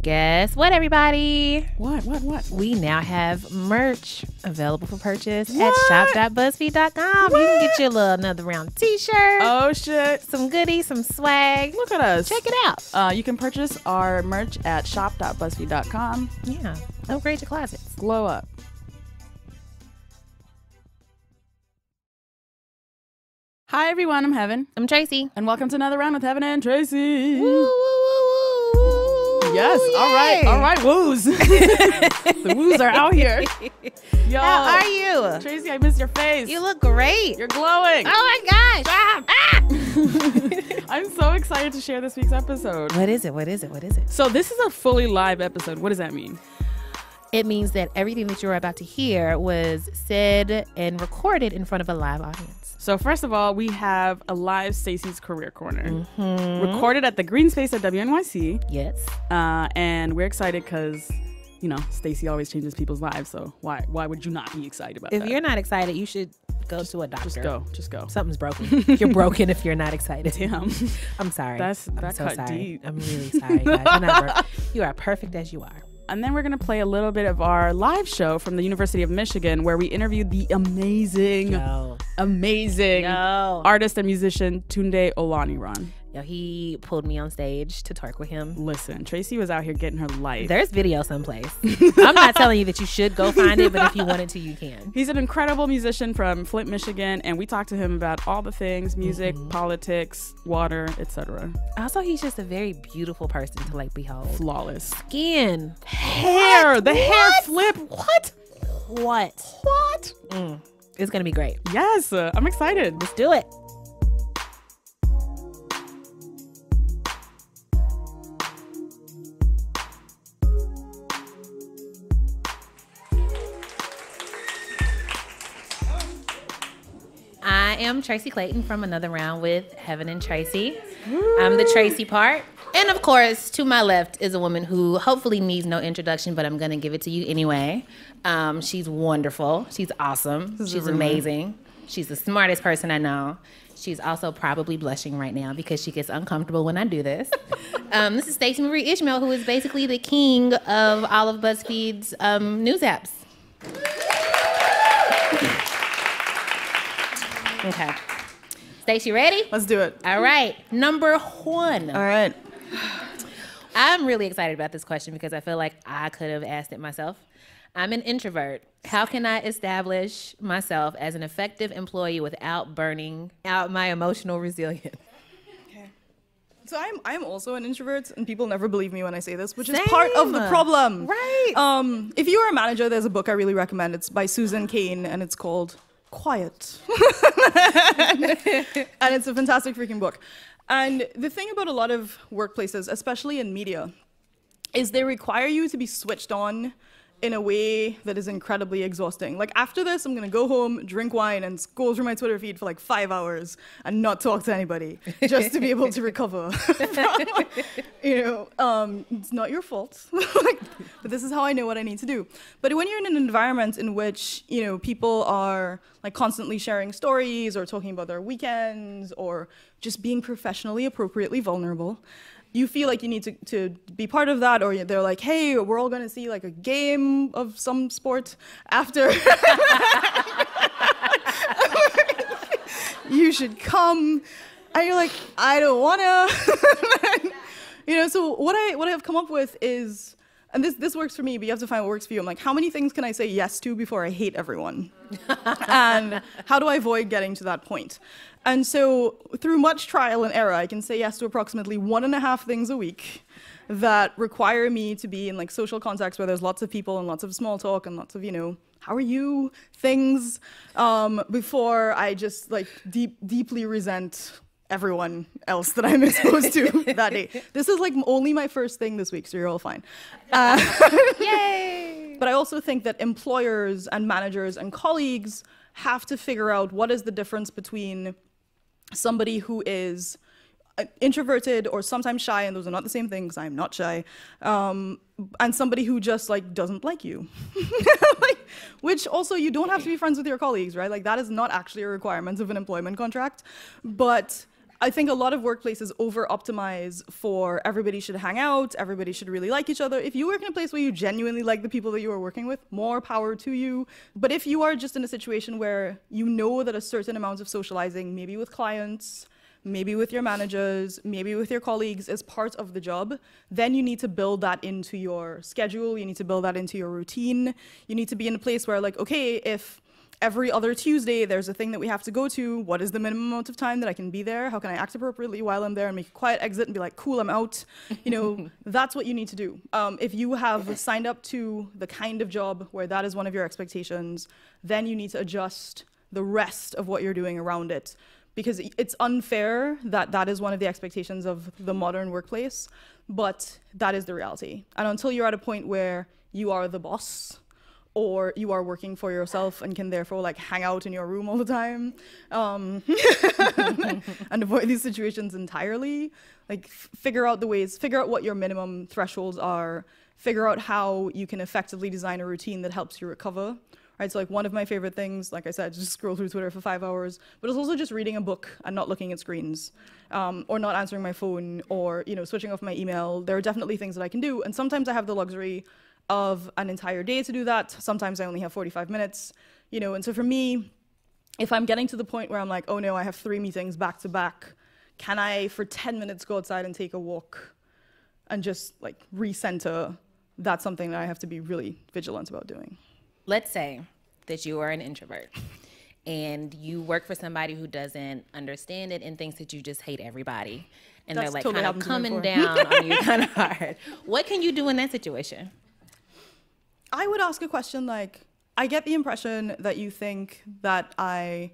Guess what, everybody? What? We now have merch available for purchase at shop.buzzfeed.com. You can get your little another round t-shirt. Oh, shit. Some goodies, some swag. Look at us. Check it out. You can purchase our merch at shop.buzzfeed.com. Yeah. Upgrade your closets. Glow up. Hi, everyone. I'm Heben. I'm Tracy. And welcome to another round with Heben and Tracy. Woo, woo, woo, woo. Yes. Yay. All right. Woos. The woos are out here. Yo. How are you? Tracy, I miss your face. You look great. You're glowing. Oh my gosh. I'm so excited to share this week's episode. What is it? So this is a fully live episode. What does that mean? It means that everything that you're about to hear was said and recorded in front of a live audience. So first of all, we have a live Stacey's Career Corner, recorded at the Green Space at WNYC. Yes. And we're excited because, you know, Stacey always changes people's lives. So why would you not be excited about that? If you're not excited, you should go to a doctor. Just go. Something's broken. You're broken if you're not excited. Damn. I'm sorry. That I'm so cut sorry. deep. I'm really sorry, guys. You are perfect as you are. And then we're going to play a little bit of our live show from the University of Michigan, where we interviewed the amazing artist and musician Tunde Olaniran. Yo, he pulled me on stage to twerk with him. Listen, Tracy was out here getting her life. There's video someplace. I'm not telling you that you should go find it, but if you wanted to, you can. He's an incredible musician from Flint, Michigan, and we talked to him about all the things: music, politics, water, etc. Also, he's just a very beautiful person to like behold. Flawless. Skin. Hair. The hair flip. What? It's going to be great. Yes. I'm excited. Let's do it. I am Tracy Clayton from Another Round with Heben and Tracy. I'm the Tracy part. And of course, to my left is a woman who hopefully needs no introduction, but I'm going to give it to you anyway. She's wonderful. She's awesome. She's amazing. She's the smartest person I know. She's also probably blushing right now because she gets uncomfortable when I do this. This is Stacey Marie Ishmael, who is basically the king of all of BuzzFeed's news apps. Okay. Stacey, ready? Let's do it. All right. Number one. All right. I'm really excited about this question because I feel like I could have asked it myself. I'm an introvert. How can I establish myself as an effective employee without burning out my emotional resilience? Okay. So I'm also an introvert, and people never believe me when I say this, which is part of the problem. Right. If you are a manager, there's a book I really recommend. It's by Susan Cain, and it's called Quiet. And it's a fantastic freaking book. And the thing about a lot of workplaces, especially in media, is they require you to be switched on in a way that is incredibly exhausting. Like after this, I'm gonna go home, drink wine, and scroll through my Twitter feed for like 5 hours and not talk to anybody just to be able to recover. It's not your fault, but this is how I know what I need to do. But when you're in an environment in which, people are like constantly sharing stories or talking about their weekends or just being professionally appropriately vulnerable, you feel like you need to be part of that, or they're like, hey, we're all going to see like a game of some sport after. You should come. And you're like, I don't want to. So what I have come up with is, and this works for me, but you have to find what works for you. I'm like, how many things can I say yes to before I hate everyone? And how do I avoid getting to that point? And so through much trial and error, I can say yes to approximately 1.5 things a week that require me to be in like social contexts where there's lots of people and lots of small talk and lots of, how are you things, before I just like deeply resent everyone else that I'm exposed to that day. This is like only my first thing this week, so you're all fine. Yay! But I also think that employers and managers and colleagues have to figure out what is the difference between somebody who is introverted or sometimes shy, and those are not the same thing because I'm not shy, and somebody who just like doesn't like you. Which also, you don't have to be friends with your colleagues, right? Like that is not actually a requirement of an employment contract, but I think a lot of workplaces over-optimize for everybody should hang out, everybody should really like each other. If you work in a place where you genuinely like the people that you are working with, more power to you. But if you are just in a situation where you know that a certain amount of socializing, maybe with clients, maybe with your managers, maybe with your colleagues, is part of the job, then you need to build that into your schedule, you need to build that into your routine. You need to be in a place where, like, okay, if every other Tuesday there's a thing that we have to go to, what is the minimum amount of time that I can be there? How can I act appropriately while I'm there and make a quiet exit and be like, cool, I'm out? You know, that's what you need to do. If you have signed up to the kind of job where that is one of your expectations, then you need to adjust the rest of what you're doing around it. Because it's unfair that that is one of the expectations of the modern workplace, but that is the reality. And until you're at a point where you are the boss, or you are working for yourself and can therefore like hang out in your room all the time, and avoid these situations entirely, like figure out what your minimum thresholds are, figure out how you can effectively design a routine that helps you recover. Right, so like one of my favorite things, like I said, just scroll through Twitter for 5 hours, but it's also just reading a book and not looking at screens, or not answering my phone, or, you know, switching off my email. There are definitely things that I can do, and sometimes I have the luxury of an entire day to do that. Sometimes I only have 45 minutes, you know, and so for me, if I'm getting to the point where I'm like, oh no, I have 3 meetings back to back, can I, for 10 minutes, go outside and take a walk and just like recenter? That's something that I have to be really vigilant about doing. Let's say that you are an introvert and you work for somebody who doesn't understand it and thinks that you just hate everybody. And That's they're like totally kind of coming before. down on you kind of hard. What can you do in that situation? I would ask a question like, I get the impression that you think that I'm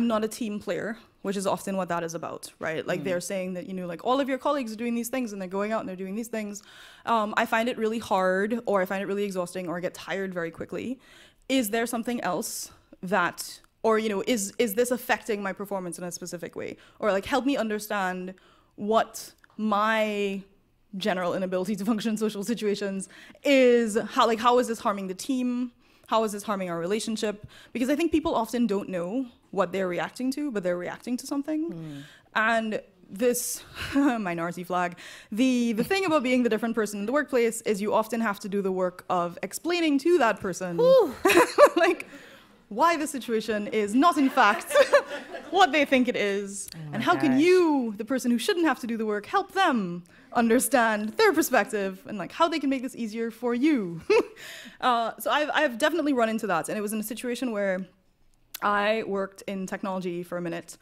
not a team player, which is often what that is about, right? Like they're saying that, you know, like all of your colleagues are doing these things and they're going out and they're doing these things. I find it really hard, or I find it really exhausting, or I get tired very quickly. Is there something else that, or, you know, is this affecting my performance in a specific way? Or like help me understand what my general inability to function in social situations is, how is this harming the team? How is this harming our relationship? Because I think people often don't know what they're reacting to, but they're reacting to something. And this minority flag, the thing about being the different person in the workplace is you often have to do the work of explaining to that person like why the situation is not in fact what they think it is, and how can you, the person who shouldn't have to do the work, help them understand their perspective and like how they can make this easier for you. So I've definitely run into that, and it was in a situation where I worked in technology for a minute,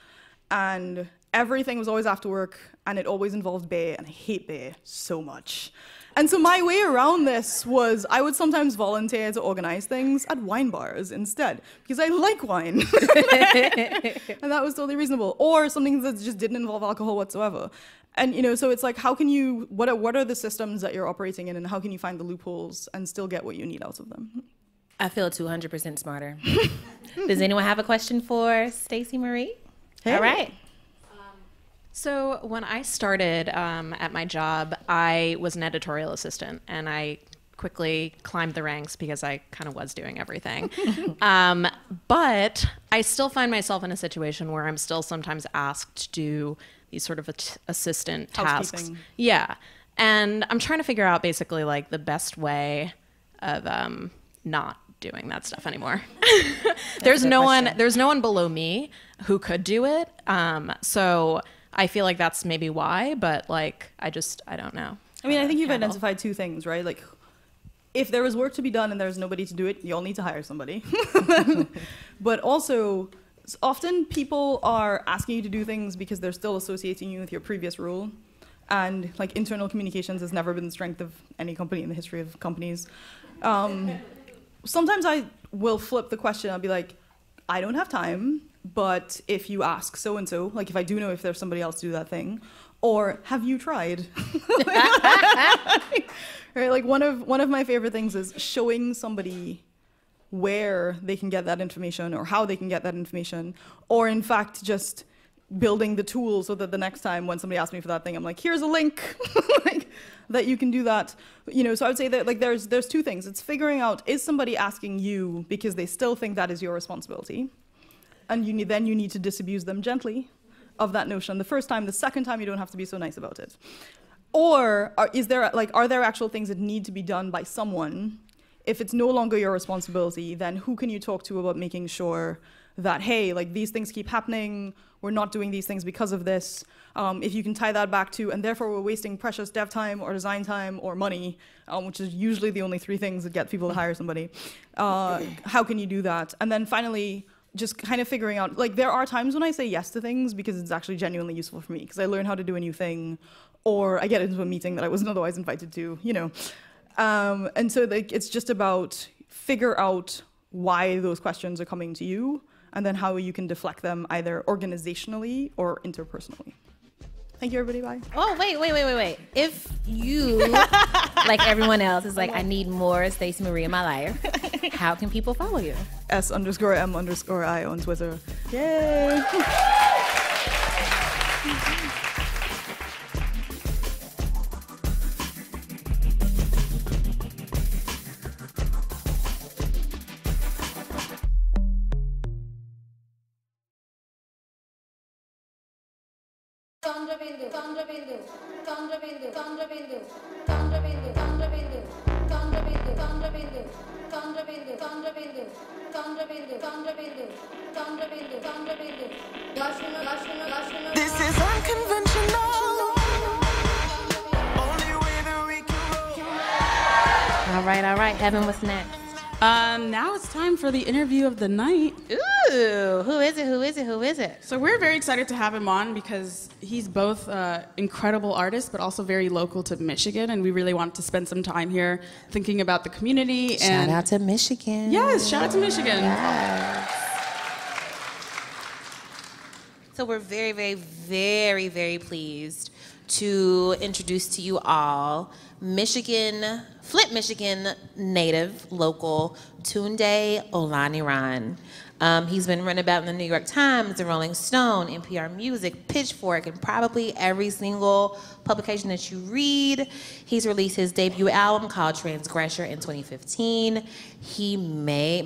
and everything was always after work, and it always involved Bay, and I hate Bay so much. And so my way around this was I would sometimes volunteer to organize things at wine bars instead, because I like wine. And that was totally reasonable. Or something that just didn't involve alcohol whatsoever. And, you know, so it's like, how can you, what are the systems that you're operating in, and how can you find the loopholes and still get what you need out of them? I feel 200% smarter. Does anyone have a question for Stacey Marie? Hey. All right. So when I started at my job, I was an editorial assistant, and I quickly climbed the ranks because I kind of was doing everything. But I still find myself in a situation where I'm still sometimes asked to do these sort of assistant tasks. Yeah. And I'm trying to figure out basically like the best way of not doing that stuff anymore. There's no one below me who could do it. So I feel like that's maybe why, but like, I don't know. I mean, I think you've identified 2 things, right? Like, if there is work to be done and there's nobody to do it, you'll need to hire somebody. But also, often people are asking you to do things because they're still associating you with your previous role. And like internal communications has never been the strength of any company in the history of companies. Sometimes I will flip the question. I'll be like, I don't have time, but if you ask so-and-so, like if I do know if there's somebody else to do that thing, or have you tried? Right, like one of my favorite things is showing somebody where they can get that information or how they can get that information, or in fact just building the tool so that the next time when somebody asks me for that thing, I'm like, here's a link like, that you can do that. You know, so I would say that like there's 2 things. It's figuring out, is somebody asking you because they still think that is your responsibility? And you need to disabuse them gently of that notion the first time. The second time, you don't have to be so nice about it. Or are there actual things that need to be done by someone? If it's no longer your responsibility, then who can you talk to about making sure that, hey, like these things keep happening, we're not doing these things because of this. If you can tie that back to, and therefore we're wasting precious dev time or design time or money, which is usually the only three things that get people to hire somebody, how can you do that? And then finally, just kind of figuring out, like there are times when I say yes to things because it's actually genuinely useful for me, because I learn how to do a new thing, or I get into a meeting that I wasn't otherwise invited to, you know. And so like, it's just about figure out why those questions are coming to you, and then how you can deflect them either organizationally or interpersonally. Thank you, everybody. Bye. Oh, wait. If you, like everyone else, is like, I need more Stacey Marie in my life, how can people follow you? S_M_I on Twitter. Yay! This is unconventional. Only way that we can roll. All right. Heben, what's next? Now it's time for the interview of the night. Ooh, who is it? So we're very excited to have him on because he's both incredible artist, but also very local to Michigan, and we really wanted to spend some time here thinking about the community. Shout out to Michigan. Yes, shout out to Michigan. Yes. So we're very, very, very, very pleased to introduce to you all Flint, Michigan native, local, Tunde Olaniran. He's been written about in the New York Times, the Rolling Stone, NPR Music, Pitchfork, and probably every single publication that you read. He's released his debut album called Transgressor in 2015.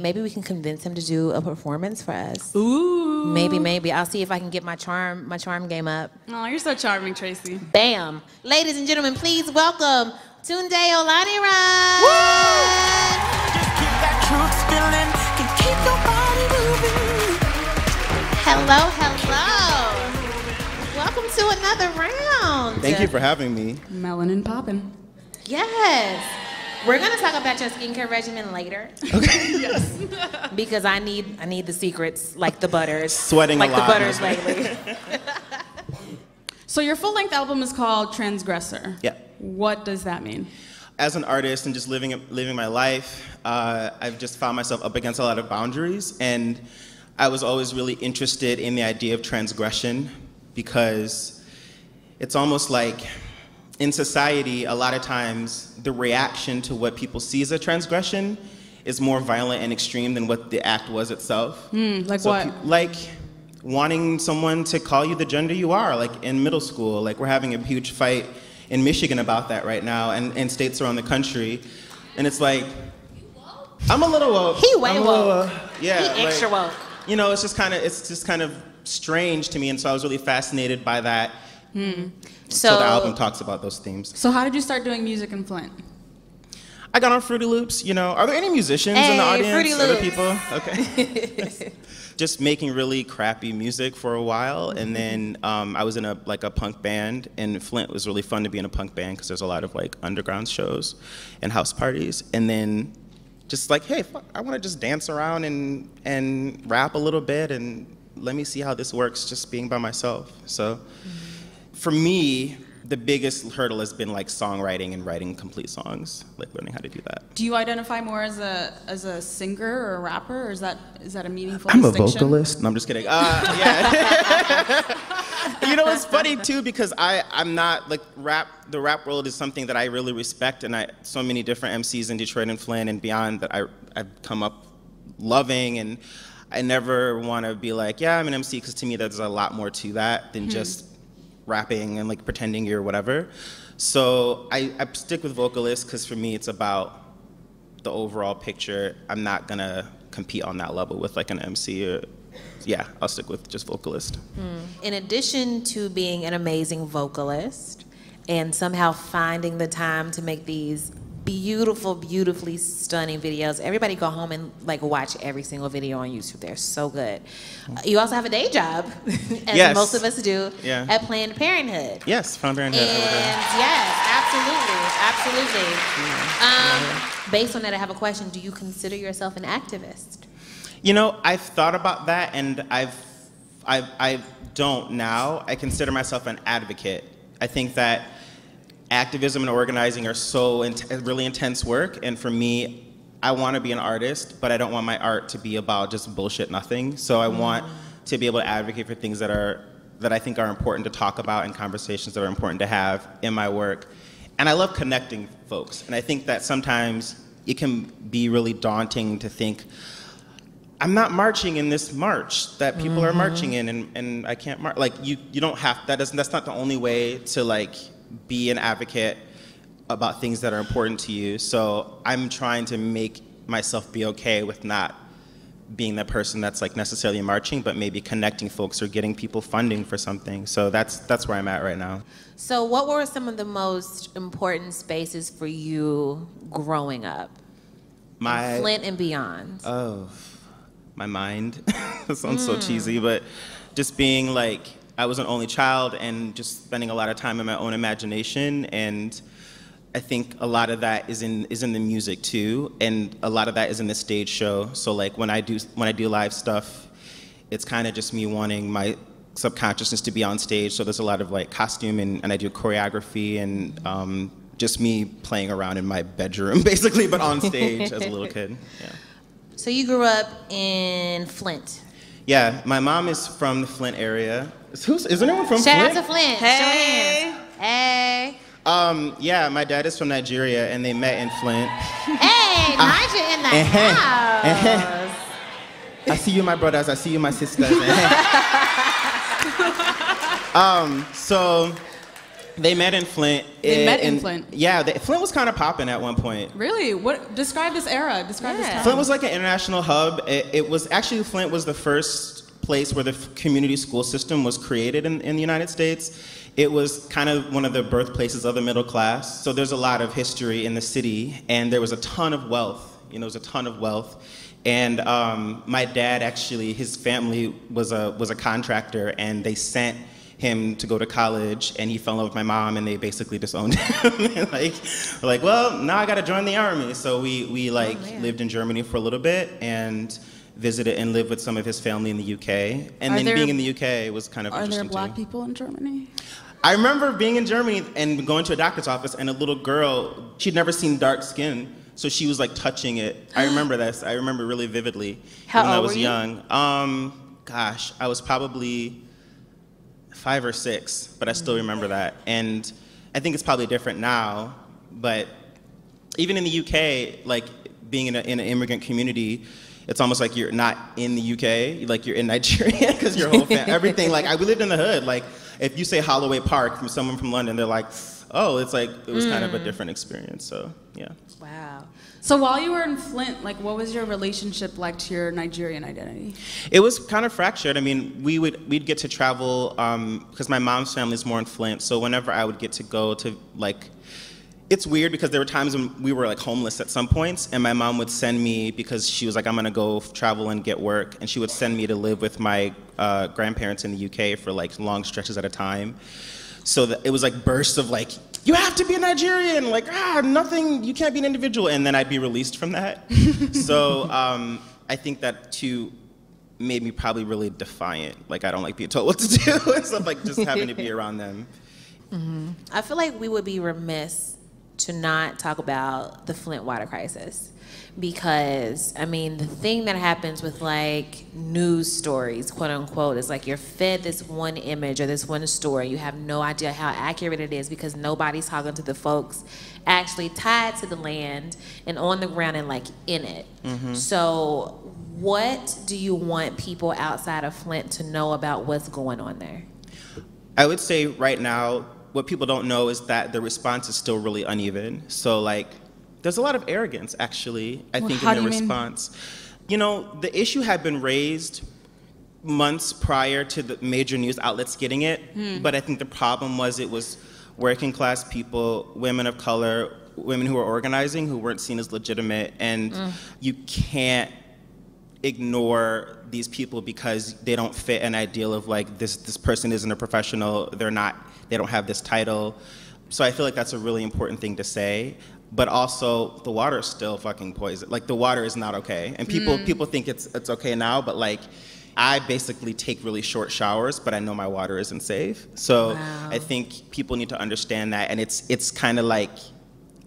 Maybe we can convince him to do a performance for us. Ooh. Maybe. I'll see if I can get my charm game up. Oh, you're so charming, Tracy. Bam. Ladies and gentlemen, please welcome Tunde Olaniran. Just keep that truth spilling and keep your body moving. Hello. Welcome to another round. Thank you for having me. Melanin poppin'. Yes. We're gonna talk about your skincare regimen later. Okay. Yes. Because I need the secrets, like the butters. Sweating like a lot. the butters lately. So your full-length album is called Transgressor. Yeah. What does that mean? As an artist and just living my life, I've just found myself up against a lot of boundaries, and I was always really interested in the idea of transgression, because it's almost like in society, a lot of times the reaction to what people see as a transgression is more violent and extreme than what the act was itself. What? Like wanting someone to call you the gender you are, like in middle school. Like we're having a huge fight in Michigan about that right now, and states around the country. And it's like, I'm a little woke. He way woke. Yeah. He extra woke. You know, it's just kind of strange to me, and so I was really fascinated by that. So the album talks about those themes. So how did you start doing music in Flint? I got on Fruity Loops, you know. Are there any musicians in the audience? Fruity Other Loops. people? Okay. Just making really crappy music for a while, and then I was in a punk band, and Flint was really fun to be in a punk band because there's a lot of like underground shows and house parties, and then just like, hey, fuck, I want to just dance around and rap a little bit, and let me see how this works just being by myself. So for me, the biggest hurdle has been like songwriting and writing complete songs, like learning how to do that. Do you identify more as a singer or a rapper, or is that a meaningful I'm distinction? a vocalist. No, I'm just kidding. Yeah. You know, it's funny too, because I'm not like the rap world is something that I really respect, and so many different MCs in Detroit and Flint and beyond that I've come up loving, and I never want to be like, yeah, I'm an MC, because to me there's a lot more to that than just rapping and like pretending you're whatever. So I stick with vocalists because for me it's about the overall picture. I'm not gonna compete on that level with like an MC yeah, I'll stick with just vocalist. In addition to being an amazing vocalist and somehow finding the time to make these beautiful, beautifully stunning videos, everybody go home and like watch every single video on YouTube. They're so good. You also have a day job, as Yes. most of us do, Yeah. at Planned Parenthood. Yes, Planned Parenthood. And yes, absolutely. Based on that, I have a question. Do you consider yourself an activist? You know, I've thought about that, and I don't now. I consider myself an advocate. I think that activism and organizing are so really intense work, and for me, I want to be an artist, but I don't want my art to be about just bullshit nothing. So I want to be able to advocate for things that I think are important to talk about and conversations that are important to have in my work. And I love connecting folks, and I think that sometimes it can be really daunting to think, I'm not marching in this march that people are marching in, and I can't march. Like you don't have that's not the only way to like be an advocate about things that are important to you. So I'm trying to make myself be okay with not being the person that's like necessarily marching, but maybe connecting folks or getting people funding for something. So that's where I'm at right now. So what were some of the most important spaces for you growing up? My Flint and beyond. My mind. That sounds so cheesy, but just being like, I was an only child and just spending a lot of time in my own imagination, and I think a lot of that is in the music too, and a lot of that is in the stage show. So like when I do live stuff, it's kind of just me wanting my subconsciousness to be on stage. So there's a lot of like costume and I do choreography and just me playing around in my bedroom basically, but on stage as a little kid. Yeah. So you grew up in Flint. Yeah, my mom is from the Flint area. Is anyone from Shout Flint? out to Flint. Show hands. Hey. Yeah, my dad is from Nigeria, and they met in Flint. Hey, Niger in the house. I see you, my brothers. I see you, my sisters. So they met in Flint. They met in Flint? Yeah, Flint was kind of popping at one point. Really? What? Describe this era. Describe this time. Flint was like an international hub. It was actually, Flint was the first place where the community school system was created in the United States. It was kind of one of the birthplaces of the middle class. So there's a lot of history in the city, and there was a ton of wealth. You know, there was a ton of wealth. And my dad actually, his family was a contractor, and they sent him to go to college, and he fell in love with my mom, and they basically disowned him. And like, well, now I got to join the army. So we lived in Germany for a little bit and visited and lived with some of his family in the UK. And then being in the UK was kind of interesting too. Are there black people in Germany? I remember being in Germany and going to a doctor's office, and a little girl, she'd never seen dark skin, so she was like touching it. I remember this. I remember really vividly. How when old I was were you? young. Gosh, I was probably 5 or 6, but I still remember that. And I think it's probably different now, but even in the UK, like being in an immigrant community, it's almost like you're not in the UK, like you're in Nigeria, because your whole family, everything, like we lived in the hood. Like if you say Holloway Park from someone from London, they're like, oh, it's like, it was kind of a different experience, so yeah. Wow. So while you were in Flint, like what was your relationship like to your Nigerian identity? It was kind of fractured. I mean, we'd get to travel, because my mom's family is more in Flint, so whenever I would get to go to like, it's weird because there were times when we were like homeless at some points, and my mom would send me, because she was like, I'm gonna go travel and get work, and she would send me to live with my grandparents in the UK for like long stretches at a time. So it was like bursts of like, you have to be a Nigerian, like, nothing, you can't be an individual, and then I'd be released from that. So I think that too made me probably really defiant. Like I don't like being told what to do and stuff, like just having to be around them. I feel like we would be remiss to not talk about the Flint water crisis, because I mean the thing that happens with like news stories, quote unquote, is like you're fed this one image or this one story. You have no idea how accurate it is because nobody's talking to the folks actually tied to the land and on the ground and like in it. So what do you want people outside of Flint to know about what's going on there? I would say right now, what people don't know is that the response is still really uneven. So like, there's a lot of arrogance actually, I think, in the response. You know, the issue had been raised months prior to the major news outlets getting it. But I think the problem was it was working class people, women of color, women who were organizing who weren't seen as legitimate. And you can't ignore these people because they don't fit an ideal of like this person isn't a professional, they don't have this title. So I feel like that's a really important thing to say. But also the water is still fucking poison. Like the water is not okay. And people think it's okay now, but like I basically take really short showers, but I know my water isn't safe. So I think people need to understand that, and it's kind of like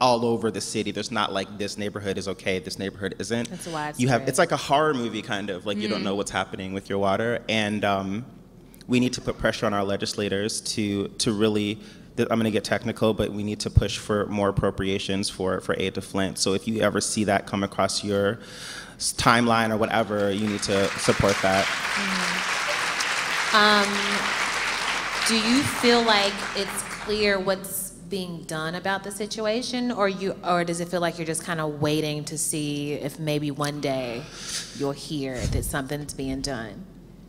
all over the city. There's not like this neighborhood is okay, this neighborhood isn't. It's widespread. It's like a horror movie kind of, like you don't know what's happening with your water, and we need to put pressure on our legislators to really. I'm going to get technical, but we need to push for more appropriations for aid to Flint. So if you ever see that come across your timeline or whatever, you need to support that. Do you feel like it's clear what's being done about the situation, or does it feel like you're just kind of waiting to see if maybe one day you'll hear that something's being done?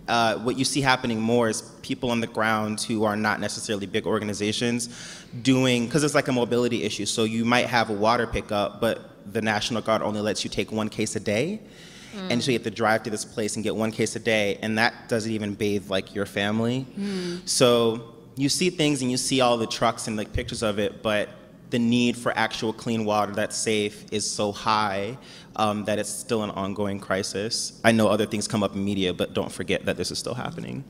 What you see happening more is people on the ground who are not necessarily big organizations doing, because it's like a mobility issue. So you might have a water pickup, but the National Guard only lets you take 1 case a day. And so you have to drive to this place and get 1 case a day, and that doesn't even bathe like your family. So you see things and you see all the trucks and like pictures of it, but the need for actual clean water that's safe is so high that it's still an ongoing crisis. I know other things come up in media, but don't forget that this is still happening.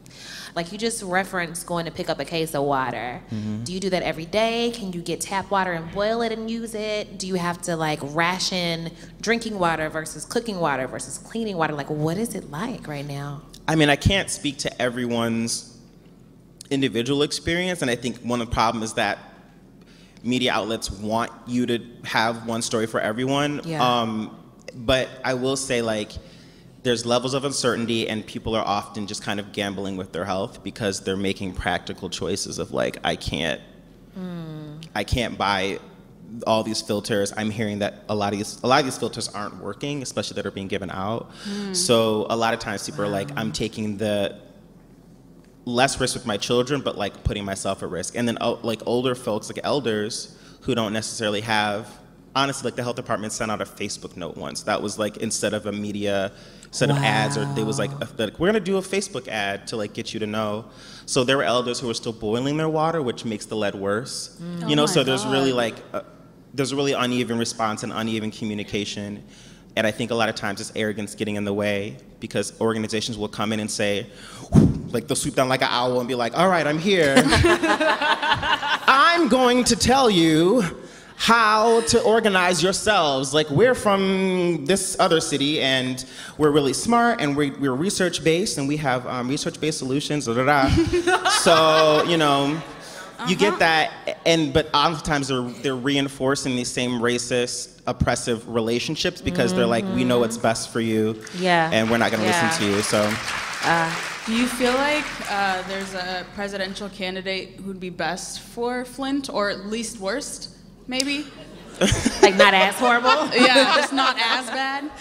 Like you just referenced going to pick up a case of water. Do you do that every day? Can you get tap water and boil it and use it? Do you have to like ration drinking water versus cooking water versus cleaning water? Like what is it like right now? I mean, I can't speak to everyone's individual experience, and I think one of the problems is that media outlets want you to have one story for everyone. But I will say, like, there's levels of uncertainty, and people are often just kind of gambling with their health because they're making practical choices of like, I can't buy all these filters. I'm hearing that a lot of these filters aren't working, especially that are being given out. So a lot of times people are like, I'm taking the less risk with my children, but like putting myself at risk. And then like older folks, like elders who don't necessarily have, honestly, like the health department sent out a Facebook note once. That was like, instead of a media set of ads, or there was like, we're gonna do a Facebook ad to like get you to know. So there were elders who were still boiling their water, which makes the lead worse. You know, so there's really like, there's a really uneven response and uneven communication. And I think a lot of times it's arrogance getting in the way, because organizations will come in and say, like they'll swoop down like an owl and be like, all right, I'm here. I'm going to tell you how to organize yourselves. Like, we're from this other city and we're really smart and we're research-based and we have research-based solutions, So, you know, you get that, but oftentimes they're reinforcing these same racist, oppressive relationships because they're like, we know what's best for you, and we're not going to listen to you. So, do you feel like there's a presidential candidate who'd be best for Flint, or at least worst, maybe? Like not as horrible? Yeah, just not as bad.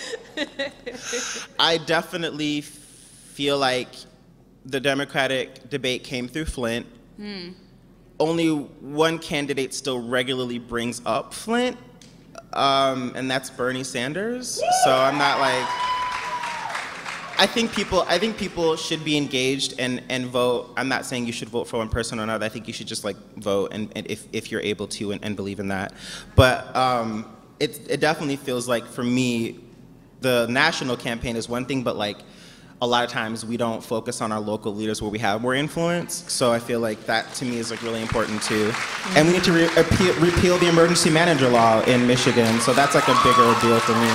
I definitely feel like the Democratic debate came through Flint. Only one candidate still regularly brings up Flint, and that's Bernie Sanders. So I'm not like, I think people should be engaged and vote. I'm not saying you should vote for one person or another. I think you should just like vote, and if you're able to, and believe in that. But it definitely feels like, for me, the national campaign is one thing, but like a lot of times we don't focus on our local leaders where we have more influence. So I feel like that to me is like really important too. And we need to repeal the emergency manager law in Michigan. So that's like a bigger deal for me.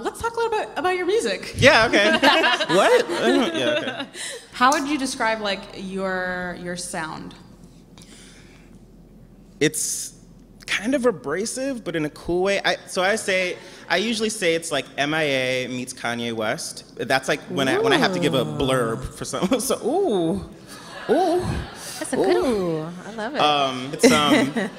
Let's talk a little bit about your music. Yeah, okay. What? Yeah, okay. How would you describe like your sound? It's kind of abrasive, but in a cool way. I usually say it's like MIA meets Kanye West. That's like when I have to give a blurb for someone. So ooh. That's a good. I love it.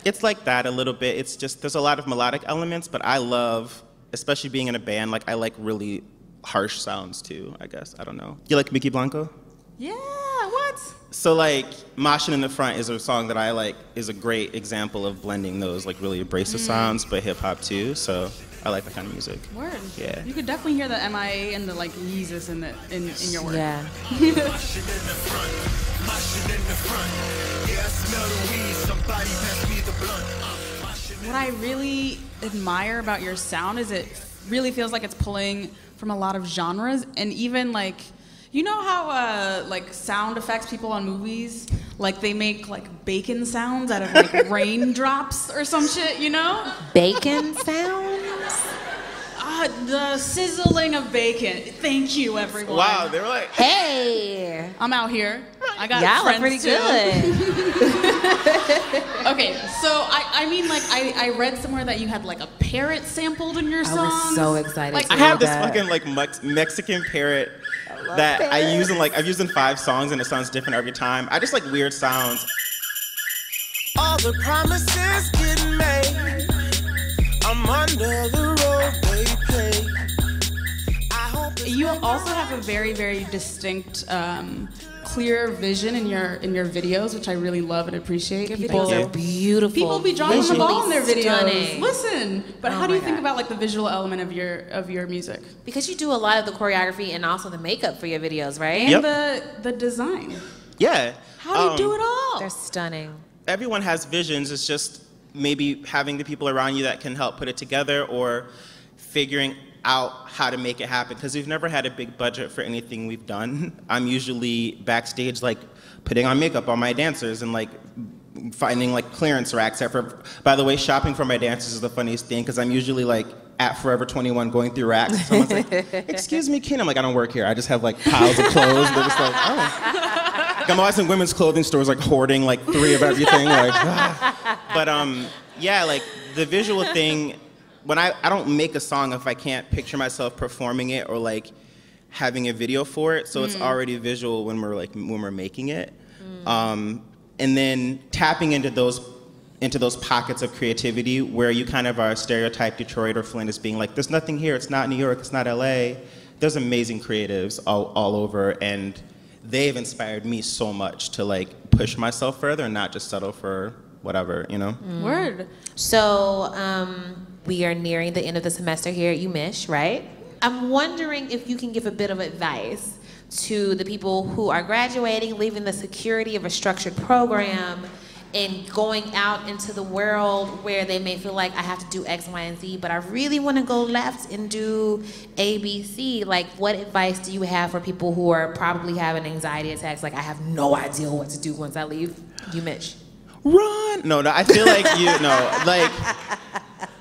It's like that a little bit. It's just, there's a lot of melodic elements, but I love especially being in a band, like I like really harsh sounds too, I guess. I don't know. You like Mickey Blanco? Yeah, what? So like Moshin in the Front is a song that I like, is a great example of blending those like really abrasive sounds, but hip hop too. So I like that kind of music. Word. Yeah. You could definitely hear the MIA and the like Yeezus in your work. Yeah. What I really admire about your sound is it really feels like it's pulling from a lot of genres, and even like, you know how like sound effects people on movies, like they make like bacon sounds out of like raindrops or some shit, you know? Bacon sounds? The sizzling of bacon. Thank you, everyone. Wow, they were like, Hey! I'm out here. I got Y'all friends are pretty too. good. Okay, so I mean, like I read somewhere that you had like a parrot sampled in your songs. I was so excited. Like, to I hear have this that. fucking like Mexican parrot that I use in like, I've used in 5 songs and it sounds different every time. I just like weird sounds. All the promises getting made. I'm under the road they play. I hope You also have a very, very distinct, clear vision in your videos, which I really love and appreciate. People are beautiful. People be dropping the ball in their videos. Stunning. Listen, but Oh how do you my think God. about like the visual element of your music Because you do a lot of the choreography and also the makeup for your videos, right? and Yep. the design? Yeah. How do you do it all? They're stunning. Everyone has visions. It's just maybe having the people around you that can help put it together, or figuring out how to make it happen. Because we've never had a big budget for anything we've done. I'm usually backstage like putting on makeup on my dancers and like finding like clearance racks. By the way, shopping for my dancers is the funniest thing, because I'm usually like at Forever 21 going through racks. And someone's like, excuse me, Ken. I'm like, I don't work here. I just have like piles of clothes. They're just like, oh. Like, I'm always in women's clothing stores like hoarding like 3 of everything. Like, But yeah, like the visual thing, when I don't make a song if I can't picture myself performing it or like having a video for it. So it's already visual when we're making it. And then tapping into those pockets of creativity where you kind of are stereotyped Detroit or Flint as being like, there's nothing here, it's not New York, it's not LA. There's amazing creatives all over, and they've inspired me so much to like push myself further and not just settle for whatever, you know? Word. So we are nearing the end of the semester here at UMich, right? I'm wondering if you can give a bit of advice to the people who are graduating, leaving the security of a structured program, and going out into the world where they may feel like I have to do X, Y, and Z, but I really want to go left and do A, B, C. Like, what advice do you have for people who are probably having anxiety attacks? Like, I have no idea what to do once I leave UMich. Run! No, I feel like like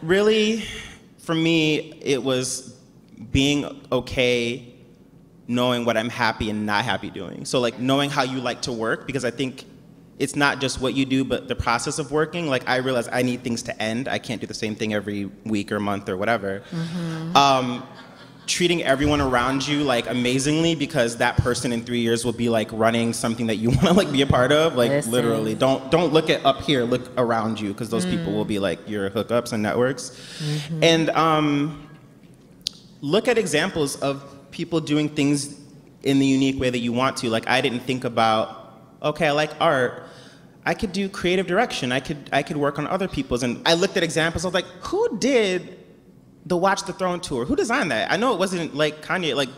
really, for me, it was being okay knowing what I'm happy and not happy doing. So like knowing how you like to work, because I think it's not just what you do, but the process of working. Like I realize I need things to end. I can't do the same thing every week or month or whatever. Treating everyone around you like amazingly, because that person in 3 years will be like running something that you want to like be a part of. Like literally, don't look at up here, look around you, because those people will be like your hookups and networks. And look at examples of people doing things in the unique way that you want to. Like I didn't think about, okay, I like art, I could do creative direction, I could work on other people's. And I looked at examples, I was like, who did the Watch the Throne tour? Who designed that? I know it wasn't like Kanye, like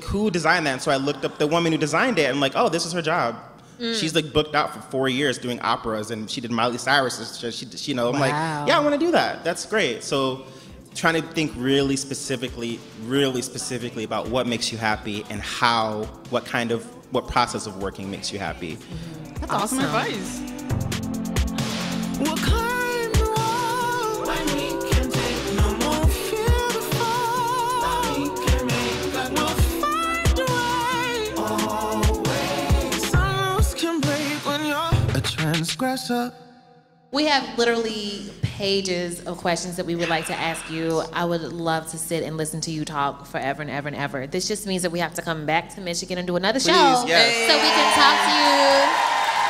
who designed that? And so I looked up the woman who designed it, and I'm like, oh, this is her job. She's like booked out for 4 years doing operas, and she did Miley Cyrus's. She I'm like, yeah, I want to do that. That's great. So trying to think really specifically about what makes you happy and what process of working makes you happy. That's awesome advice. we'll climb the wall. We can take no more fear to fall. We can make that. We'll find a way. Always. Some rules can break when you're a transgressor. We have literally pages of questions that we would like to ask you. I would love to sit and listen to you talk forever and ever and ever. This just means that we have to come back to Michigan and do another show yes. so we can talk to you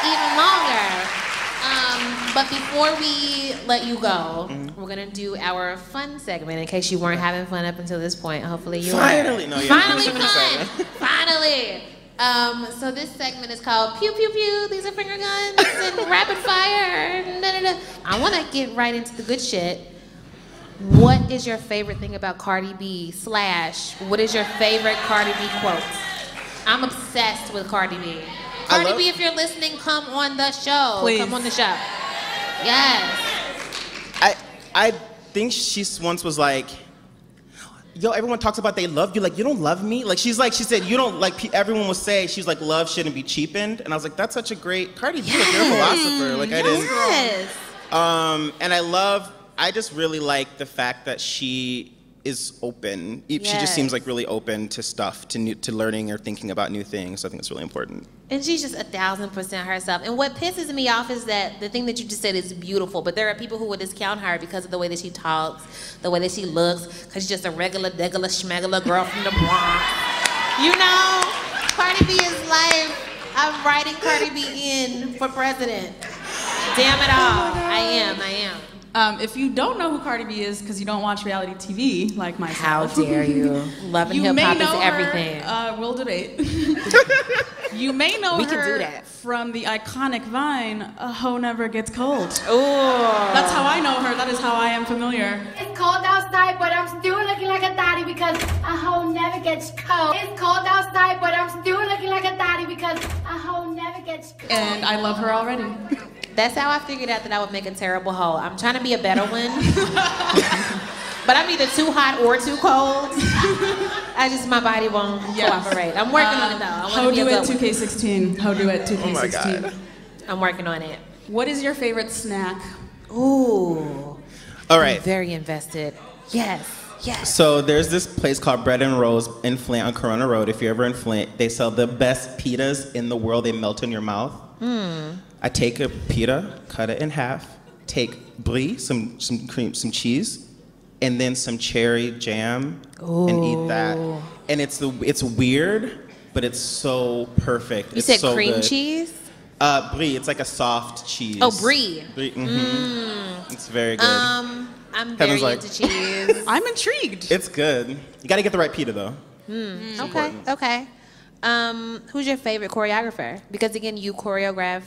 even longer. But before we let you go, we're gonna do our fun segment. In case you weren't having fun up until this point, hopefully you Finally, were. no, yeah. Finally fun. Finally. So this segment is called Pew Pew Pew. These are finger guns and rapid fire. I want to get right into the good shit. What is your favorite thing about Cardi B / what is your favorite Cardi B quote? I'm obsessed with Cardi B. Cardi B, if you're listening, come on the show. Please. Come on the show. Yes. I think she once was like, yo, everyone talks about they love you, like you don't love me. Like she said, you don't like. Everyone will say she's like, love shouldn't be cheapened, and I was like, that's such a great Cardi B. Like you're a philosopher. Like I didn't. Yes. And I just really like the fact that she is open. She just seems like really open to stuff, to learning or thinking about new things. I think it's really important. And she's just 1,000% herself. And what pisses me off is that the thing that you just said is beautiful, but there are people who would discount her because of the way that she talks, the way that she looks, because she's just a regular, degular, schmegular girl from the Bronx. You know, Cardi B is life. I'm writing Cardi B in for president. Damn it all. I am. If you don't know who Cardi B is because you don't watch reality TV like How myself, dare you? Love and you hip may hop is know everything. her. We'll debate. You may know We her can do that. from the iconic Vine, "A Hoe Never Gets Cold." Ooh. That's how I know her. That is how I am familiar. It's cold outside, but I'm still looking like a thotty because a hoe never gets cold. It's cold outside, but I'm still looking like a thotty because a hoe never gets cold. And I love her already. That's how I figured out that I would make a terrible hoe. I'm trying to be a better one. But I'm either too hot or too cold. My body won't cooperate. I'm working on it though. I Hoe want to be do a it good one. 2K16. Hoe do it 2K16. Oh my God. I'm working on it. What is your favorite snack? Ooh. All right. I'm very invested. Yes. So there's this place called Bread and Rose in Flint on Corona Road. If you're ever in Flint, they sell the best pitas in the world. They melt in your mouth. I take a pita, cut it in half, take brie, some cream, some cheese, and then some cherry jam, and eat that. And it's weird, but it's so perfect. You said so cream good. Cheese? Brie. It's like a soft cheese. Oh, brie. It's very good. I'm very into cheese. I'm intrigued. It's good. You got to get the right pita though. Okay. Who's your favorite choreographer? Because again, you choreograph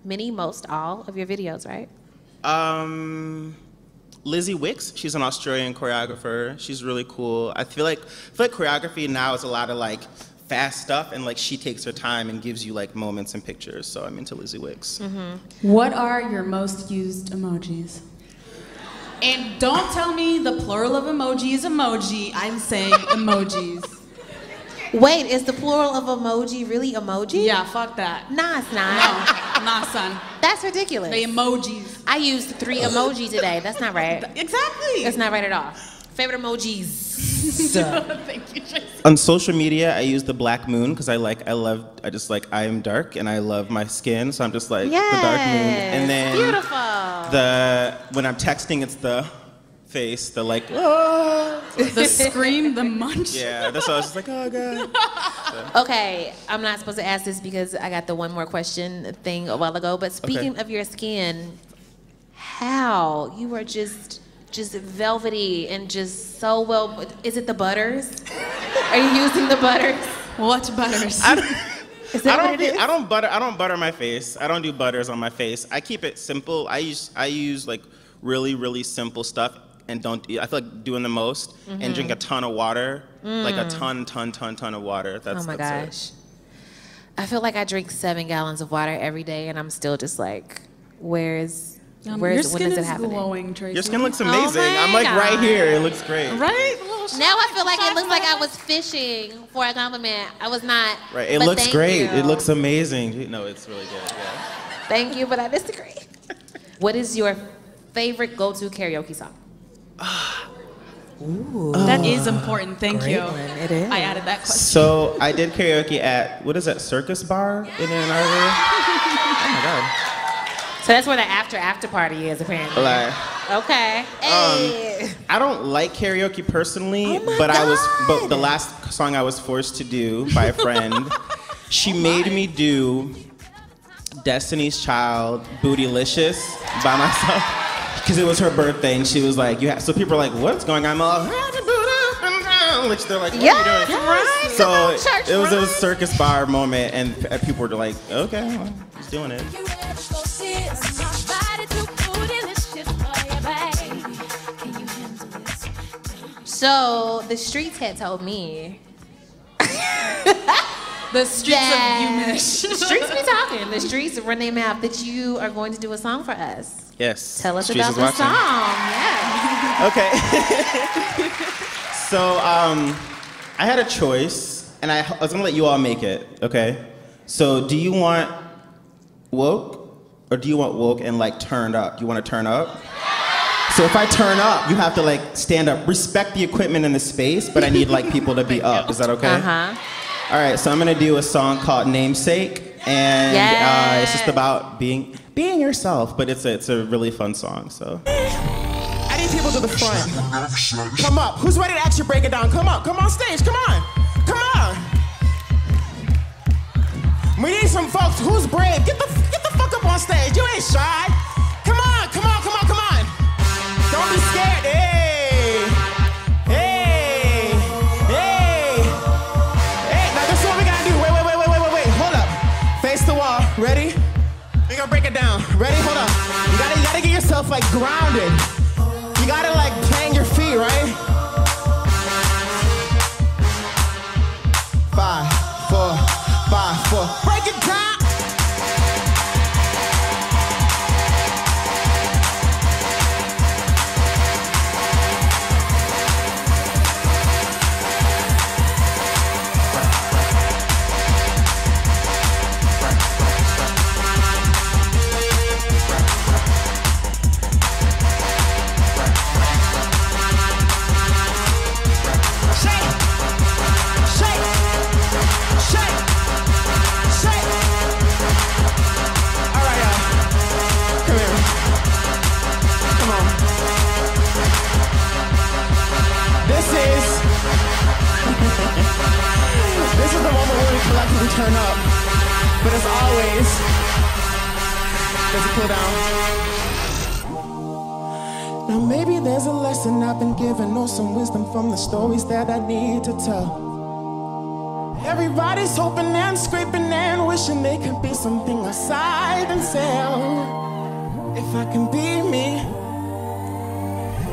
most all of your videos, right? Lizzie Wicks, she's an Australian choreographer. She's really cool. I feel like choreography now is a lot of like fast stuff, and like she takes her time and gives you like moments and pictures. So I'm into Lizzie Wicks. What are your most used emojis? And don't tell me the plural of emoji is emoji. I'm saying emojis. Wait, is the plural of emoji really emoji? Yeah, fuck that. Nah, it's not. No, nah, son. That's ridiculous. The emojis. I used 3 emoji today. That's not right. Exactly. That's not right at all. Favorite emojis. Thank you, Tracy. On social media, I use the black moon because I am dark and I love my skin, so I'm just like the dark moon. And then beautiful. When I'm texting, it's the face, the like, The scream, the munch. yeah, that's why I was just like, oh god. Okay, I'm not supposed to ask this because I got the one more question thing a while ago, but speaking of your skin, how you are just velvety and just so well. Is it the butters? Are you using the butters? What butters? I don't butter my face. I don't do butters on my face. I keep it simple. I use like really, really simple stuff and I feel like doing the most and drink a ton of water. Like a ton of water. Oh my gosh. I feel like I drink 7 gallons of water every day and I'm still just like, when is it happening? Glowing, Tracy. Your skin looks amazing. my I'm like God. right here. It looks great. Right? Now I feel like it looks like I was fishing for a compliment. I was not. Right. It but looks thank great. you. It looks amazing. No, it's really good. Yeah. Thank you, but I disagree. What is your favorite go-to karaoke song? That is important. Thank you. It is. I added that question. So I did karaoke at what is that Circus Bar in Ann Arbor? Oh my god. So that's where the after party is, apparently. Like, Okay. Hey. I don't like karaoke personally, Oh my but God. the last song I was forced to do by a friend, she made me do Destiny's Child, Bootylicious by myself. Because it was her birthday, and she was like, "You have." So people are like, "What's going on?" I'm all, which they're like, "What are you doing?" Right. So it was a circus bar moment, and people were like, "Okay, well, he's doing it." So the streets had told me. The streets of Umish. The streets be talking. The streets run their mouth that you are going to do a song for us. Yes. Tell us Streets about is the watching. song. Yeah. Okay. So I had a choice, and I was gonna let you all make it. Okay. So do you want woke, or do you want woke and like turned up? Do you want to turn up? So if I turn up, you have to like stand up. Respect the equipment and the space, but I need like people to be up. Is that okay? Uh-huh. All right. So I'm gonna do a song called "Namesake," and it's just about being yourself. But it's a really fun song. So. I need people to the front. Come up. Who's ready to actually break it down? Come up. Come on stage. Come on. Come on. We need some folks. Who's brave? Get the fuck up on stage. You ain't shy. Come on. Come on. Come on. Come on. Don't be scared. Hey. Hey. Hey. Hey. Now this is what we gotta do. Wait. Hold up. Face the wall. Ready? We gonna break it down. Ready? Hold up. You gotta get yourself like grounded. You gotta like plant your feet, right? 5, 4, 5, 4. Break it down. This is the moment where we collectively turn up. But as always, there's a cool down. Now maybe there's a lesson I've been given, or some wisdom from the stories that I need to tell. Everybody's hoping and scraping and wishing they could be something aside and sell. If I can be me,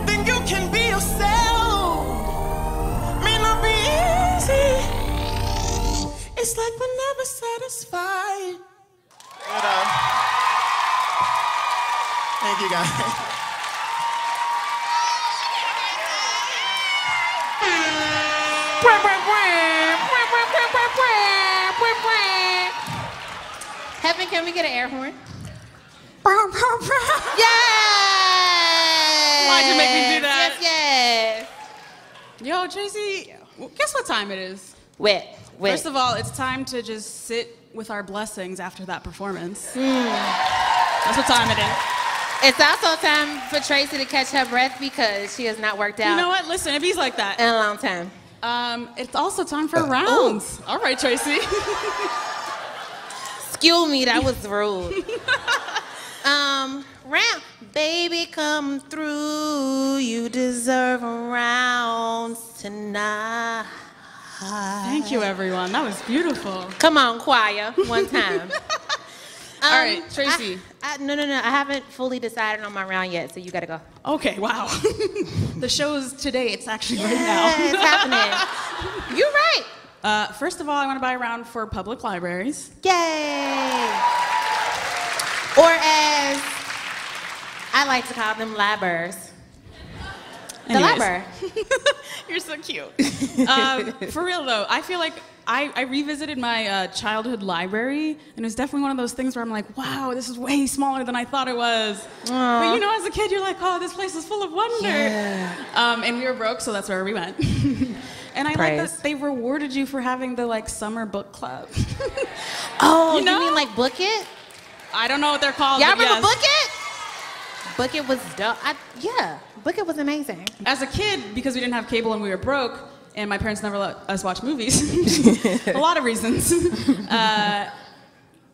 then you can be yourself. May not be easy. It's like we're never satisfied. Thank you, guys. Heben, can we get an air horn? Yes! Why'd you make me do that? Yes. Yo, Tracy, guess what time it is? Wait. First of all, it's time to just sit with our blessings after that performance. That's what time it is. It's also time for Tracy to catch her breath because she has not worked out You know what? Listen, if he's like that. in a long time. It's also time for rounds. All right, Tracy. Excuse me, that was rude. Round. Baby, come through. You deserve rounds tonight. Thank you, everyone. That was beautiful. Come on, choir, one time. All right, Tracy. No. I haven't fully decided on my round yet, so you gotta go. Okay, wow. The show's today. It's actually right Yeah, now. it's happening. You're right. First of all, I want to buy a round for public libraries. Yay! Or as I like to call them libraries. The Anyways. library. You're so cute. For real though, I feel like I revisited my childhood library, and it was definitely one of those things where I'm like, wow, this is way smaller than I thought it was. But you know, as a kid, you're like, oh, this place is full of wonder. Yeah. And we were broke, so that's where we went. And I like that they rewarded you for having the like summer book club. Oh, You know? you mean like Book It? I don't know what they're called. Y'all but remember yes. Book It? Book It was dope. Book It was amazing. As a kid, because we didn't have cable and we were broke, and my parents never let us watch movies, a lot of reasons,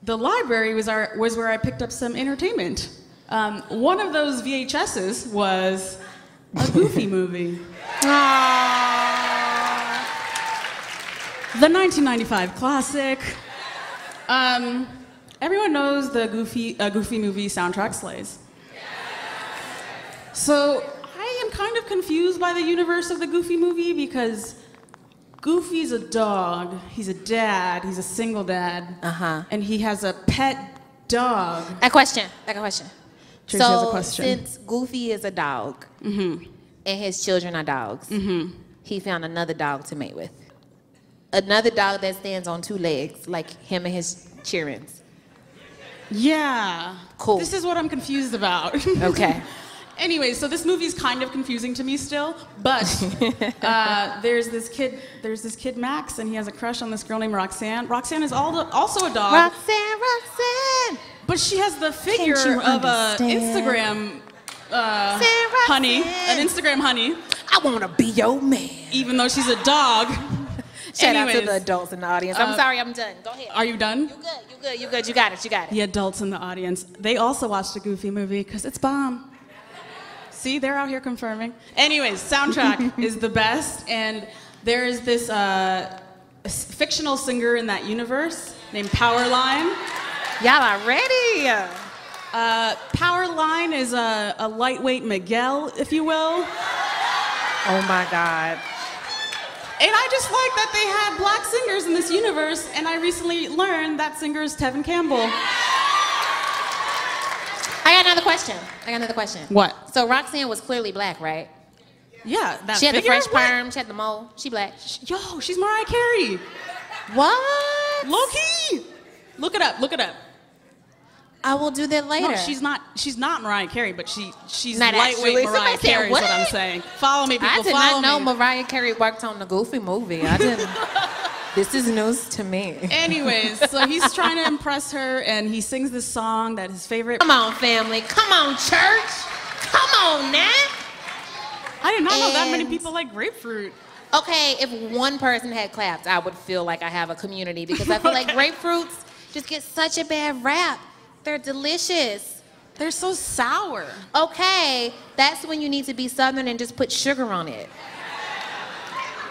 the library was where I picked up some entertainment. One of those VHSs was a Goofy movie. The 1995 classic. Everyone knows the Goofy movie soundtrack slays. So I am kind of confused by the universe of the Goofy movie because Goofy's a dog, he's a dad, he's a single dad, and he has a pet dog. A question. Tracy has a question. Since Goofy is a dog and his children are dogs, he found another dog to mate with. Another dog that stands on two legs, like him and his cheerings. Yeah. Cool. This is what I'm confused about. Okay. Anyway, so this movie's kind of confusing to me still, but there's this kid Max, and he has a crush on this girl named Roxanne. Roxanne is also a dog. Roxanne. But she has the figure of a Instagram honey, an Instagram honey. I want to be your man. Even though she's a dog. Shout out to the adults in the audience. I'm sorry, I'm done. Go ahead. Are you done? You good. You got it. The adults in the audience, they also watched a Goofy movie because it's bomb. See, they're out here confirming. Anyways, soundtrack is the best, and there is this fictional singer in that universe named Powerline. Y'all are ready. Powerline is a lightweight Miguel, if you will. Oh my God. And I just like that they had black singers in this universe, and I recently learned that singer is Tevin Campbell. I got another question. What? So Roxanne was clearly black, right? Yeah, that She had the figure? fresh perm, she had the mole. She black. Yo, she's Mariah Carey. What? Low key. Look it up. I will do that later. No, she's not Mariah Carey, but she's Not lightweight actually. Mariah Somebody said Carey is what what? I'm saying. Follow me, people. I did follow not know me. Mariah Carey worked on the Goofy movie. I didn't. This is news to me. Anyways, so he's trying to impress her, and he sings this song that his favorite. Come on, family. Come on, church. Come on now. I did not know that many And- people like grapefruit. Okay, if one person had clapped, I would feel like I have a community because I feel like grapefruits just get such a bad rap. They're delicious. They're so sour. Okay, that's when you need to be Southern and just put sugar on it.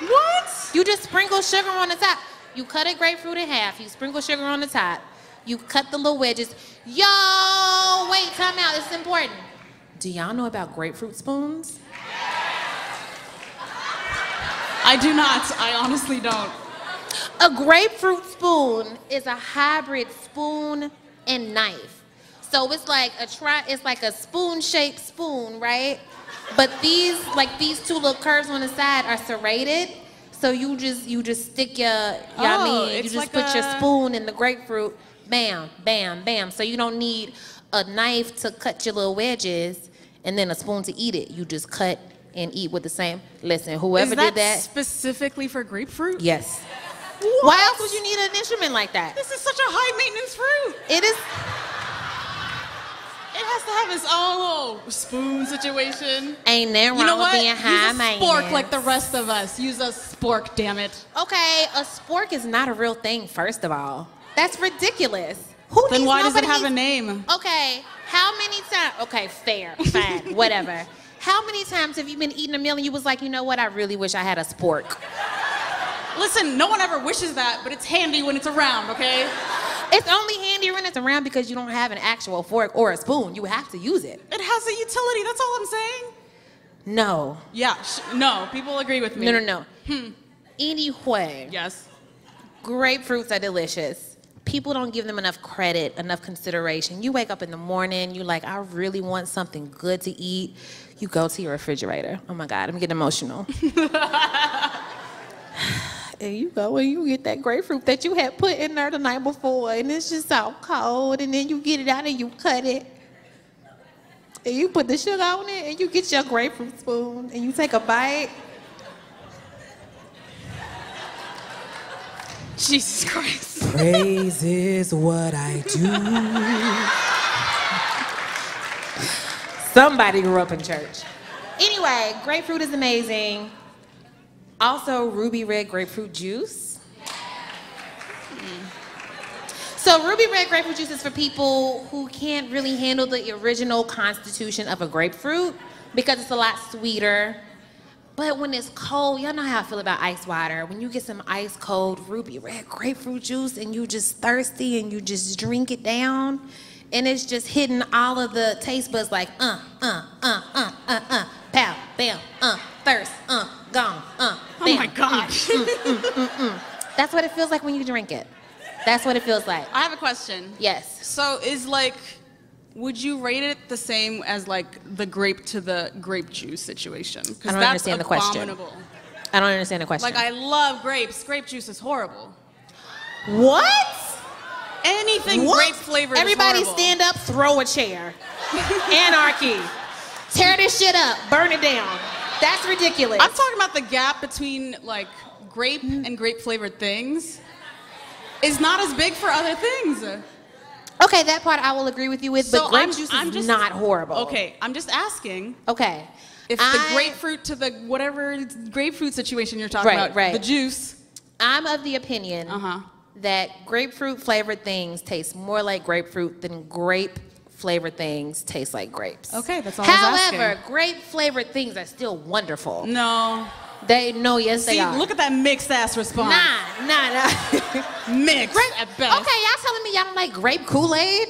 What? You just sprinkle sugar on the top. You cut a grapefruit in half. You sprinkle sugar on the top. You cut the little wedges. Yo, wait, time out. It's important. Do y'all know about grapefruit spoons? I do not. I honestly don't. A grapefruit spoon is a hybrid spoon and knife. So it's like a spoon-shaped spoon, right? But these two little curves on the side are serrated. So you just stick you just like put your a- spoon in the grapefruit, bam, bam, bam. So you don't need a knife to cut your little wedges and then a spoon to eat it. You just cut and eat with the same. Listen, whoever Is that did that, specifically for grapefruit? yes. What? Why else would you need an instrument like that? This is such a high maintenance fruit. It is. It has to have its own little spoon situation. Ain't nothing wrong You know with what? being high Use a maintenance. spork like the rest of us. Use a spork, damn it. Okay, a spork is not a real thing, first of all. That's ridiculous. Who Then needs why does it nobody have a needs- name? Okay, how many times? Okay, fair, fine, whatever. How many times have you been eating a meal and you was like, you know what? I really wish I had a spork. Listen, no one ever wishes that, but it's handy when it's around, okay? It's only handy when it's around because you don't have an actual fork or a spoon. You have to use it. It has a utility, that's all I'm saying. No. Yeah, no, people agree with me. No. Anyway. Yes. Grapefruits are delicious. People don't give them enough credit, enough consideration. You wake up in the morning, you're like, I really want something good to eat. You go to your refrigerator. Oh my God, I'm getting emotional. And you go and you get that grapefruit that you had put in there the night before, and it's just all cold, and then you get it out and you cut it. And you put the sugar on it, and you get your grapefruit spoon, and you take a bite. Jesus Christ. Praise is what I do. Somebody grew up in church. Anyway, grapefruit is amazing. Also, ruby red grapefruit juice. So ruby red grapefruit juice is for people who can't really handle the original constitution of a grapefruit because it's a lot sweeter. But when it's cold, y'all know how I feel about ice water. When you get some ice cold ruby red grapefruit juice and you just thirsty and you just drink it down, and it's just hitting all of the taste buds like pow, bam, thirst, gone, bam. Oh my gosh. That's what it feels like when you drink it. That's what it feels like. I have a question. Yes. So would you rate it the same as like the grape to the grape juice situation? I don't understand the question. Abominable. I don't understand the question. Like, I love grapes. Grape juice is horrible. What? Anything grape flavored Everybody is horrible. stand up, throw a chair. Anarchy. Tear this shit up, burn it down. That's ridiculous. I'm talking about the gap between like grape and grape flavored things is not as big for other things. Okay, that part I will agree with you with, but grape juice is not horrible. Okay, I'm just asking. Okay. If the grapefruit to the whatever grapefruit situation you're talking about, the juice. I'm of the opinion that grapefruit flavored things taste more like grapefruit than grape flavored things taste like grapes. Okay, that's all I was asking. However, grape flavored things are still wonderful. No. Yes, they are. Look at that mixed ass response. Nah. Mixed at best. Okay, y'all telling me y'all don't like grape Kool-Aid?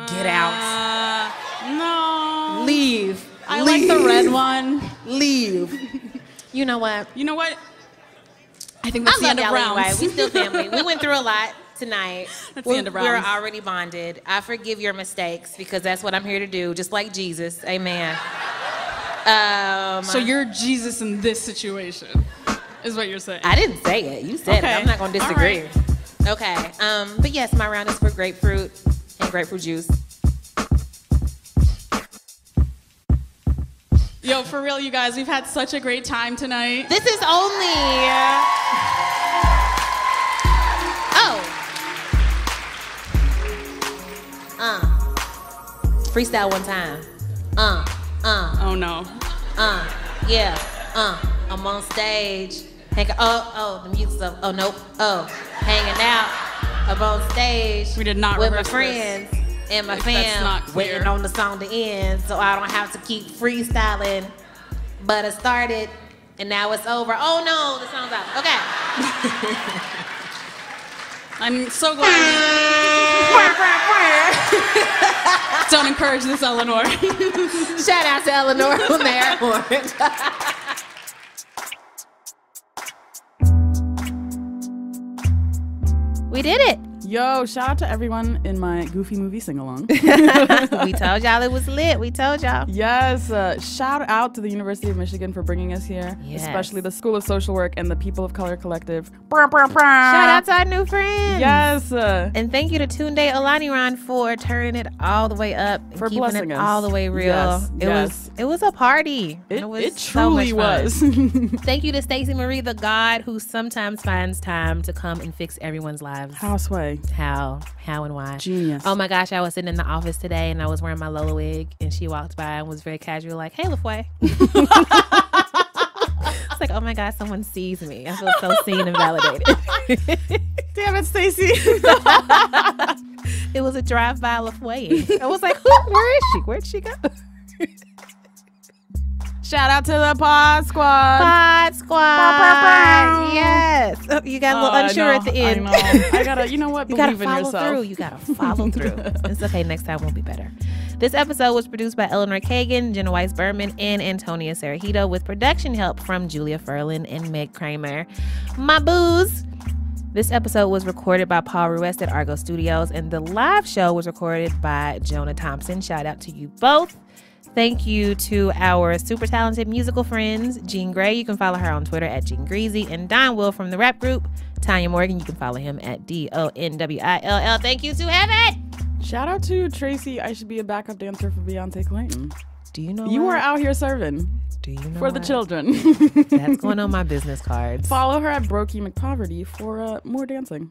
Get out. No. Leave. I like the red one. Leave. You know what? I think that's the end of rounds. Anyway. We still family. We went through a lot tonight. That's the end of rounds. We're already bonded. I forgive your mistakes because that's what I'm here to do, just like Jesus. Amen. So you're Jesus in this situation, is what you're saying. I didn't say it. You said it. I'm not going to disagree. Right. Okay. But yes, my round is for grapefruit and grapefruit juice. Yo, for real, you guys, we've had such a great time tonight. This is only... freestyle one time. Oh no. Yeah. I'm on stage. The music's up. Oh nope. Hanging out. I'm on stage. We did not with my rehearse friends and my That's fam, not clear. waiting on the song to end, so I don't have to keep freestyling. But it started, and now it's over. Oh no, the song's out. Okay. I'm so glad. Don't encourage this, Eleanor. Shout out to Eleanor on the airport. We did it. Yo, shout out to everyone in my Goofy movie sing-along. We told y'all it was lit. We told y'all. Yes, shout out to the University of Michigan for bringing us here, Yes. especially the School of Social Work and the People of Color Collective. Shout out to our new friends. Yes. And thank you to Tunde Olaniran for turning it all the way up and For keeping blessing it us. all the way real. Yes, It was a party. It was truly so much was. fun. Thank you to Stacey Marie, the God who sometimes finds time to come and fix everyone's lives. Houseway. How and why. Genius. Oh my gosh, I was sitting in the office today and I was wearing my Lola wig and she walked by and was very casual like, hey, LaFoy. It's like, oh my gosh, someone sees me. I feel so seen and validated. Damn it, Stacey. It was a drive-by LaFoy. I was like, where is she? Where'd she go? Shout out to the Pod Squad. Pod Squad. Yes. Oh, you got a little unsure at the end. I know. I gotta, you know what? You gotta Believe in follow yourself. through. You gotta follow through. It's okay. Next time will be better. This episode was produced by Eleanor Kagan, Jenna Weiss Berman, and Antonia Sarahito with production help from Julia Ferlin and Meg Kramer. My booze. This episode was recorded by Paul Ruest at Argo Studios, and the live show was recorded by Jonah Thompson. Shout out to you both. Thank you to our super talented musical friends, Jean Gray. You can follow her on Twitter at Jean Greasy, and Don Will from the rap group, Tanya Morgan. You can follow him at DONWILL. Thank you to Heben. Shout out to Tracy. I should be a backup dancer for Beyonce Clayton. Do you know You what? were out here serving. Do you know For the what? children. That's going on my business cards. Follow her at Brokey McPoverty for more dancing.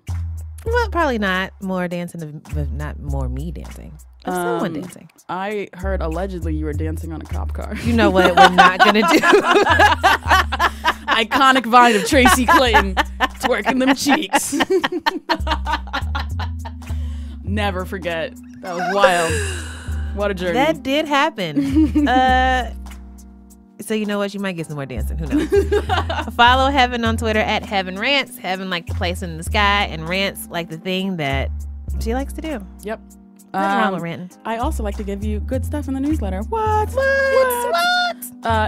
Well, probably not more dancing, but not more me dancing. But someone dancing. I heard allegedly you were dancing on a cop car. You know what we're not going to do? Iconic vine of Tracy Clayton twerking them cheeks. never forget. That was wild. What a journey. That did happen. So you know what? You might get some more dancing. Who knows? Follow Heben on Twitter at Heben Rants. Heben like the place in the sky, and Rants like the thing that she likes to do. Yep. Nothing wrong with ranting. I also like to give you good stuff in the newsletter. What?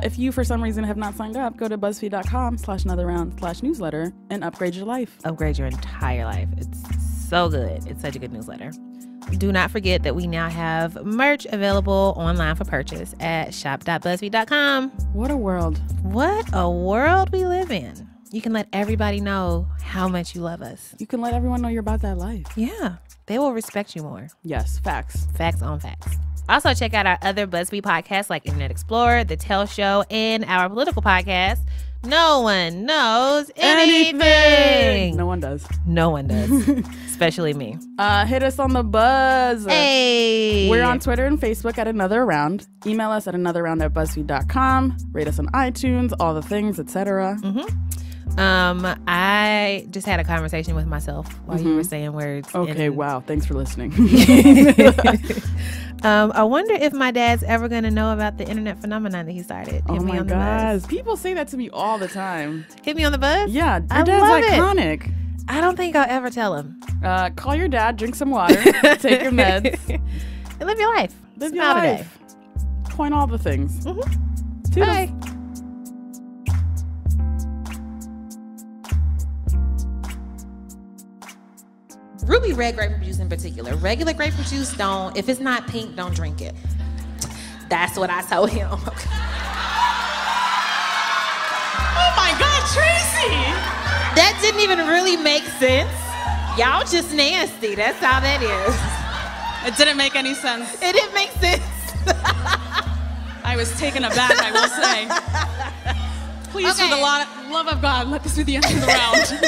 If you, for some reason, have not signed up, go to BuzzFeed.com/anotherround/newsletter and upgrade your life. Upgrade your entire life. It's so good. It's such a good newsletter. Do not forget that we now have merch available online for purchase at shop.buzzfeed.com. What a world. What a world we live in. You can let everybody know how much you love us. You can let everyone know you're about that life. Yeah. They will respect you more. Yes, facts. Facts on facts. Also, check out our other BuzzFeed podcasts like Internet Explorer, The Tell Show, and our political podcast, No One Knows Anything. No one does. No one does. Especially me. Hit us on the buzz. Hey. We're on Twitter and Facebook at Another Round. Email us at anotherround@buzzfeed.com. Rate us on iTunes, all the things, etc. I just had a conversation with myself while you were saying words. Okay, wow. Thanks for listening. I wonder if my dad's ever going to know about the internet phenomenon that he started. Oh Hit me my on the gosh. buzz. People say that to me all the time. Hit me on the buzz? Yeah, your I dad's love it. iconic. I don't think I'll ever tell him. Call your dad, drink some water, take your meds. And live your life. Live your Smile life. Coin all the things. Today. Toodles. Bye. Ruby red grapefruit juice in particular. Regular grapefruit juice, don't. If it's not pink, don't drink it. That's what I told him. Oh my God, Tracy! That didn't even really make sense. Y'all just nasty. That's how that is. It didn't make any sense. It didn't make sense. I was taken aback, I will say. Please, for the love of God, let this be the end of the round.